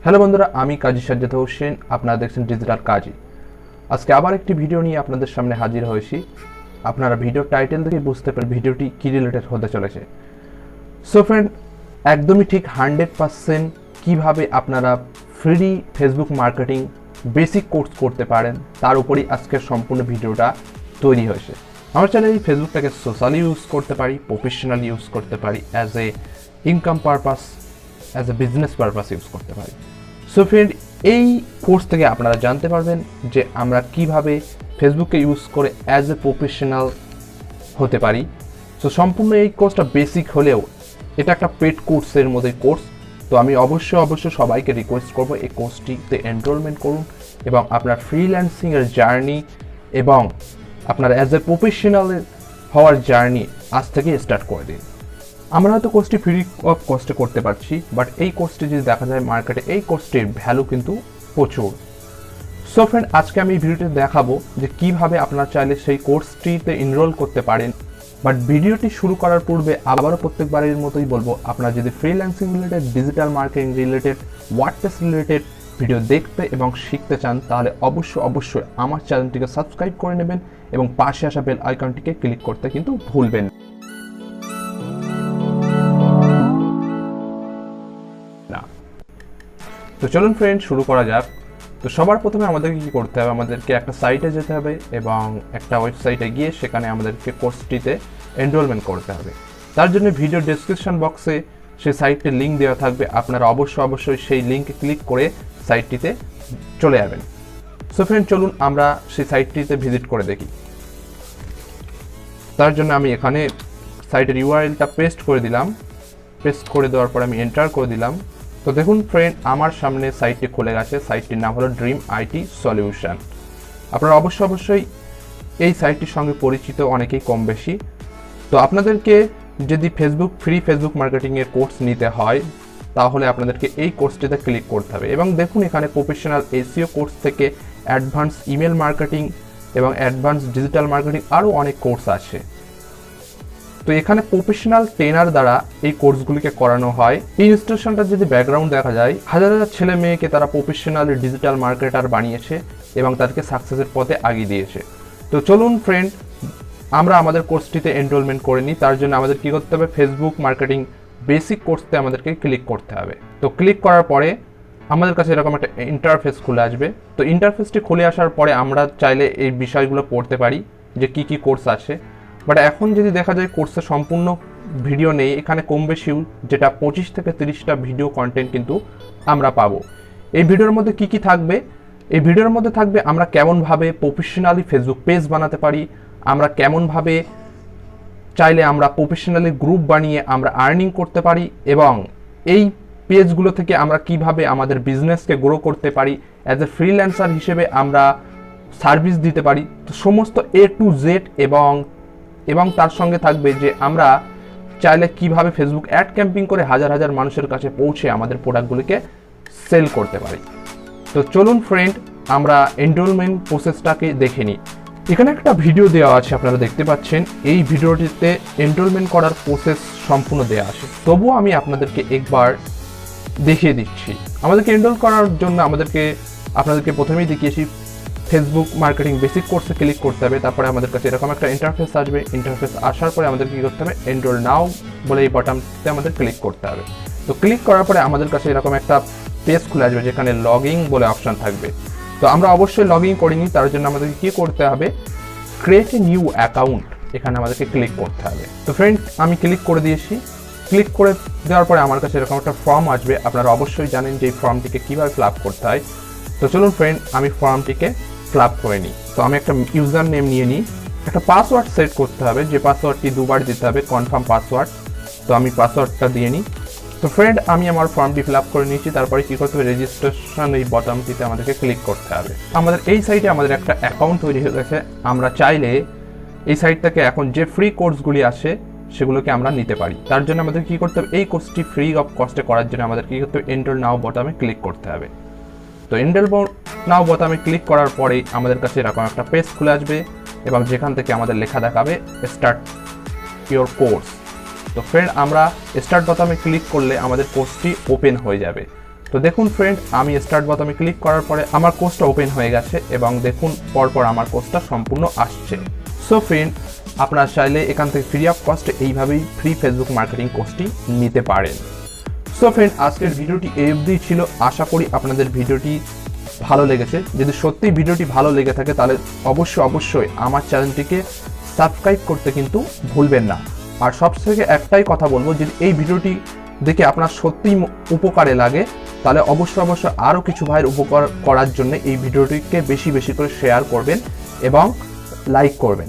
Hello বন্ধুরা, আমি কাজী সাজ্জাদ হোসেন, আপনারা দেখছেন ডিজিটাল কাজী। আজকে আবার একটি ভিডিও নিয়ে আপনাদের সামনে হাজির হয়েছি। আপনারা ভিডিও টাইটেল দেখে বুঝতে পারেন ভিডিওটি কী রিলেটেড হতে চলেছে। সো ফ্রেন্ড, একদমই ঠিক 100% কীভাবে আপনারা free Facebook marketing basic course করতে পারেন তার উপরই আজকের সম্পূর্ণ ভিডিওটা তৈরি হয়েছে। আমার চ্যানেলে ফেসবুকটাকে সোশ্যালি ইউজ করতে পারি, প্রফেশনালি ইউজ করতে পারি, as a income purpose, as a business purpose use করতে পারি। সো ফ্রেন্ড, এই কোর্স থেকে আপনারা জানতে পারবেন যে আমরা কিভাবে ফেসবুককে ইউজ করে অ্যাজ এ প্রফেশনাল হতে পারি। সো সম্পূর্ণ এই কোর্সটা বেসিক হলেও এটা একটা পেড কোর্সের মধ্যে কোর্স। তো আমি অবশ্যই সবাইকে রিকোয়েস্ট করব এই কোর্সটিতে এনরোলমেন্ট করুন এবং আপনার ফ্রিল্যান্সিংয়ের জার্নি এবং আপনার অ্যাজ এ প্রফেশনাল হওয়ার জার্নি আজ থেকে স্টার্ট করে দিন। আমরা হয়তো কোর্সটি ফ্রি অফ কস্টে করতে পারছি, বাট এই কোর্সটি যদি দেখা যায় মার্কেটে, এই কোর্সটির ভ্যালু কিন্তু প্রচুর। সো ফ্রেন্ড, আজকে আমি এই ভিডিওতে দেখাবো যে কিভাবে আপনারা চাইলে সেই কোর্সটিতে এনরোল করতে পারেন। বাট ভিডিওটি শুরু করার পূর্বে আবারও প্রত্যেকবারের মতোই বলবো, আপনারা যদি freelancing related, digital marketing related, WordPress related video দেখতে এবং শিখতে চান তাহলে অবশ্যই আমার চ্যানেলটিকে সাবস্ক্রাইব করে নেবেন এবং পাশে আসা বেল আইকনটিকে ক্লিক করতে কিন্তু ভুলবেন না। তো চলুন ফ্রেন্ড, শুরু করা যাক। তো সবার প্রথমে আমাদেরকে কী করতে হবে, আমাদেরকে একটা সাইটে যেতে হবে এবং একটা ওয়েবসাইটে গিয়ে সেখানে আমাদেরকে কোর্সটিতে এনরোলমেন্ট করতে হবে। তার জন্য ভিডিও ডেসক্রিপশন বক্সে সেই সাইটটির লিঙ্ক দেওয়া থাকবে। আপনারা অবশ্যই সেই লিঙ্কে ক্লিক করে সাইটটিতে চলে যাবেন। সো ফ্রেন্ড, চলুন আমরা সেই সাইটটিতে ভিজিট করে দেখি। তার জন্য আমি এখানে সাইটের ইউআরএলটা পেস্ট করে দিলাম। পেস্ট করে দেওয়ার পর আমি এন্টার করে দিলাম। তো দেখুন ফ্রেন্ড, আমার সামনে সাইটটি খুলে গেছে। সাইটটির নাম হলো ড্রিম আইটি সলিউশন। আপনারা অবশ্যই এই সাইটটির সঙ্গে পরিচিত অনেকেই কম বেশি। তো আপনাদেরকে যদি ফ্রি ফেসবুক মার্কেটিংয়ের কোর্স নিতে হয় তাহলে আপনাদেরকে এই কোর্সটিতে ক্লিক করতে হবে। এবং দেখুন এখানে প্রফেশনাল এসইও কোর্স থেকে অ্যাডভান্স ইমেল মার্কেটিং এবং অ্যাডভান্স ডিজিটাল মার্কেটিং আরও অনেক কোর্স আছে। তো এখানে প্রফেশনাল ট্রেনার দ্বারা এই কোর্সগুলিকে করানো হয়। এই ইনস্টিটিউশনটার যদি ব্যাকগ্রাউন্ড দেখা যায়, হাজার ছেলে মেয়েকে তারা প্রফেশনাল ডিজিটাল মার্কেটার বানিয়েছে এবং তাদেরকে সাকসেসের পথে আগিয়ে দিয়েছে। তো চলুন ফ্রেন্ড, আমরা আমাদের কোর্সটিতে এনরোলমেন্ট করে নিই। তার জন্য আমাদের কী করতে হবে, ফেসবুক মার্কেটিং বেসিক কোর্সতে আমাদেরকে ক্লিক করতে হবে। তো ক্লিক করার পরে আমাদের কাছে এরকম একটা ইন্টারফেস খুলে আসবে। তো ইন্টারফেসটি খুলে আসার পরে আমরা চাইলে এই বিষয়গুলো পড়তে পারি যে কি কি কোর্স আছে। বাট এখন যদি দেখা যায় কোর্সের সম্পূর্ণ ভিডিও নেই, এখানে কম বেশি যেটা 25 থেকে 30টা ভিডিও কন্টেন্ট কিন্তু আমরা পাবো। এই ভিডিওর মধ্যে কি কি থাকবে, এই ভিডিওর মধ্যে থাকবে আমরা কেমনভাবে প্রফেশনালি ফেসবুক পেজ বানাতে পারি, আমরা কেমনভাবে চাইলে আমরা প্রফেশনালি গ্রুপ বানিয়ে আমরা আর্নিং করতে পারি এবং এই পেজগুলো থেকে আমরা কিভাবে আমাদের বিজনেসকে গ্রো করতে পারি, অ্যাজ এ ফ্রিল্যান্সার হিসেবে আমরা সার্ভিস দিতে পারি। তো সমস্ত A to Z এবং তার সঙ্গে থাকবে যে আমরা চাইলে কিভাবে ফেসবুক অ্যাড ক্যাম্পিং করে হাজার মানুষের কাছে পৌঁছে আমাদের প্রোডাক্টগুলিকে সেল করতে পারি। তো চলুন ফ্রেন্ড, আমরা এনরোলমেন্ট প্রসেসটাকে দেখে নিই। এখানে একটা ভিডিও দেওয়া আছে, আপনারা দেখতে পাচ্ছেন। এই ভিডিওটিতে এনরোলমেন্ট করার প্রসেস সম্পূর্ণ দেওয়া আছে, তবুও আমি আপনাদেরকে একবার দেখিয়ে দিচ্ছি। আমাদেরকে এনরোল করার জন্য আপনাদেরকে প্রথমেই দেখিয়েছি ফেসবুক মার্কেটিং বেসিক কোর্সে ক্লিক করতে হবে। তারপরে আমাদের কাছে এরকম একটা ইন্টারফেস আসবে। ইন্টারফেস আসার পরে আমাদের কী করতে হবে, এনরোল নাও বলে এই বাটনতে আমাদের ক্লিক করতে হবে। তো ক্লিক করার পরে আমাদের কাছে এরকম একটা পেজ খুলে আসবে যেখানে লগইন বলে অপশান থাকবে। তো আমরা অবশ্যই লগইন করিনি, তার জন্য আমাদেরকে কী করতে হবে, ক্রিয়েট এ নিউ অ্যাকাউন্ট, এখানে আমাদেরকে ক্লিক করতে হবে। তো ফ্রেন্ড, আমি ক্লিক করে দিয়েছি। ক্লিক করে দেওয়ার পরে আমার কাছে এরকম একটা ফর্ম আসবে। আপনারা অবশ্যই জানেন যে এই ফর্মটিকে কীভাবে ফিল আপ করতে হয়। তো চলুন ফ্রেন্ড, আমি ফর্মটিকে ফিল আপ করে নিই। তো আমি একটা ইউজার নেম নিয়ে নিই, একটা পাসওয়ার্ড সেট করতে হবে, যে পাসওয়ার্ডটি 2 বার দিতে হবে, কনফার্ম পাসওয়ার্ড। তো আমি পাসওয়ার্ডটা দিয়ে নিই। তো ফ্রেন্ড, আমি আমার ফর্মটি ফিল আপ করে নিয়েছি। তারপরে কী করতে হবে, রেজিস্ট্রেশন এই বটনটিতে আমাদেরকে ক্লিক করতে হবে। আমাদের এই সাইটে আমাদের একটা অ্যাকাউন্ট তৈরি হয়ে গেছে। আমরা চাইলে এই সাইট থেকে এখন যে ফ্রি কোর্সগুলি আছে সেগুলোকে আমরা নিতে পারি। তার জন্য আমাদের কী করতে হবে, এই কোর্সটি ফ্রি অফ কস্টে করার জন্য আমাদের কী করতে হবে, এনরোল নাও বটনে ক্লিক করতে হবে। তো এনরোল নাও বোতামে ক্লিক করার পরেই আমাদের কাছে এরকম একটা পেজ খুলে আসবে এবং যেখান থেকে আমাদের লেখা দেখাবে স্টার্ট ইওর কোর্স। তো ফ্রেন্ড, আমরা স্টার্ট বোতামে ক্লিক করলে আমাদের কোর্সটি ওপেন হয়ে যাবে। তো দেখুন ফ্রেন্ড, আমি স্টার্ট বোতামে ক্লিক করার পরে আমার কোর্সটা ওপেন হয়ে গেছে এবং দেখুন পরপর আমার কোর্সটা সম্পূর্ণ আসছে। সো ফ্রেন্ড, আপনারা চাইলে এখান থেকে ফ্রি অফ কস্টে এইভাবেই ফ্রি ফেসবুক মার্কেটিং কোর্সটি নিতে পারেন। সো ফ্রেন্ড, আজকের ভিডিওটি এই অবধি ছিল। আশা করি আপনাদের ভিডিওটি ভালো লেগেছে। যদি সত্যি ভিডিওটি ভালো লেগে থাকে তাহলে অবশ্যই আমার চ্যানেলটিকে সাবস্ক্রাইব করতে কিন্তু ভুলবেন না। আর সবথেকে একটাই কথা বলবো, যদি এই ভিডিওটি দেখে আপনার সত্যিই উপকারে লাগে তাহলে অবশ্যই আরও কিছু ভাইয়ের উপকার করার জন্য এই ভিডিওটিকে বেশি করে শেয়ার করবেন এবং লাইক করবেন।